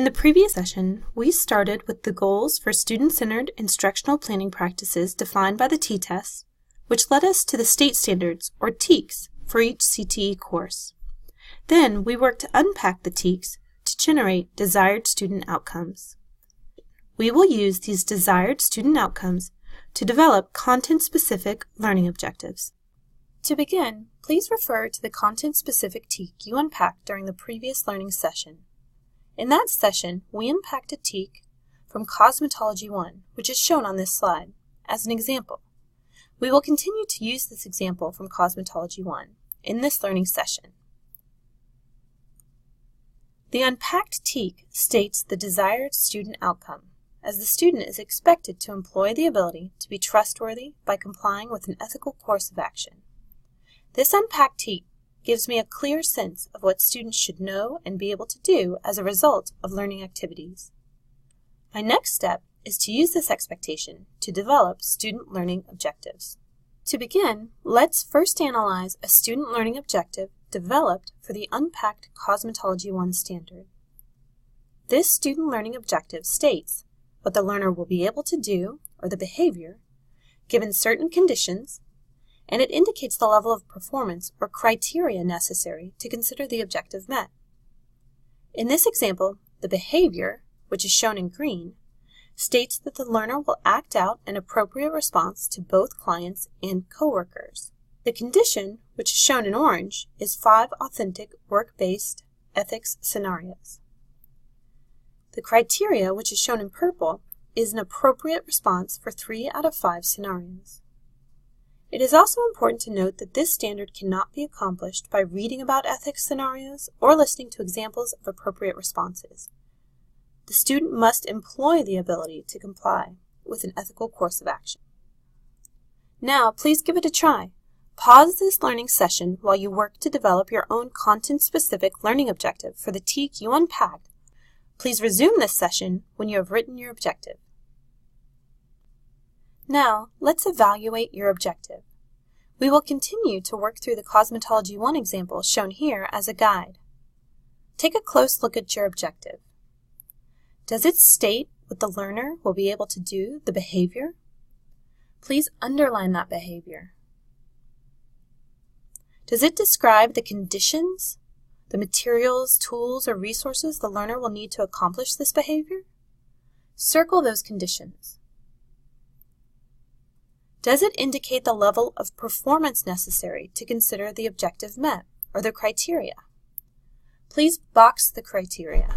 In the previous session, we started with the goals for student-centered instructional planning practices defined by the T-test, which led us to the state standards, or TEKS, for each CTE course. Then we worked to unpack the TEKS to generate desired student outcomes. We will use these desired student outcomes to develop content-specific learning objectives. To begin, please refer to the content-specific TEK you unpacked during the previous learning session. In that session, we unpacked a TEK from Cosmetology 1, which is shown on this slide, as an example. We will continue to use this example from Cosmetology 1 in this learning session. The unpacked TEK states the desired student outcome, as the student is expected to employ the ability to be trustworthy by complying with an ethical course of action. This unpacked TEK gives me a clear sense of what students should know and be able to do as a result of learning activities. My next step is to use this expectation to develop student learning objectives. To begin, let's first analyze a student learning objective developed for the Unpacked Cosmetology 1 standard. This student learning objective states what the learner will be able to do, or the behavior, given certain conditions, and it indicates the level of performance or criteria necessary to consider the objective met. In this example, the behavior, which is shown in green, states that the learner will act out an appropriate response to both clients and coworkers. The condition, which is shown in orange, is 5 authentic work-based ethics scenarios. The criteria, which is shown in purple, is an appropriate response for 3 out of 5 scenarios. It is also important to note that this standard cannot be accomplished by reading about ethics scenarios or listening to examples of appropriate responses. The student must employ the ability to comply with an ethical course of action. Now, please give it a try. Pause this learning session while you work to develop your own content-specific learning objective for the TEK you unpacked. Please resume this session when you have written your objective. Now, let's evaluate your objective. We will continue to work through the Cosmetology 1 example shown here as a guide. Take a close look at your objective. Does it state what the learner will be able to do, the behavior? Please underline that behavior. Does it describe the conditions, the materials, tools, or resources the learner will need to accomplish this behavior? Circle those conditions. Does it indicate the level of performance necessary to consider the objective met, or the criteria? Please box the criteria.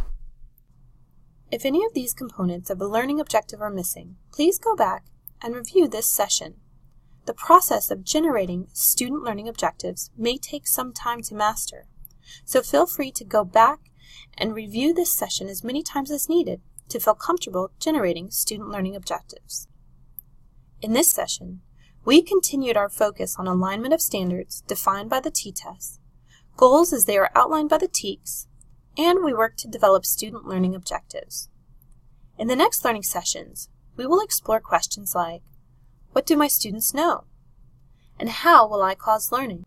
If any of these components of the learning objective are missing, please go back and review this session. The process of generating student learning objectives may take some time to master, so feel free to go back and review this session as many times as needed to feel comfortable generating student learning objectives. In this session, we continued our focus on alignment of standards defined by the T-test, goals as they are outlined by the TEKS, and we worked to develop student learning objectives. In the next learning sessions, we will explore questions like, what do my students know? And how will I cause learning?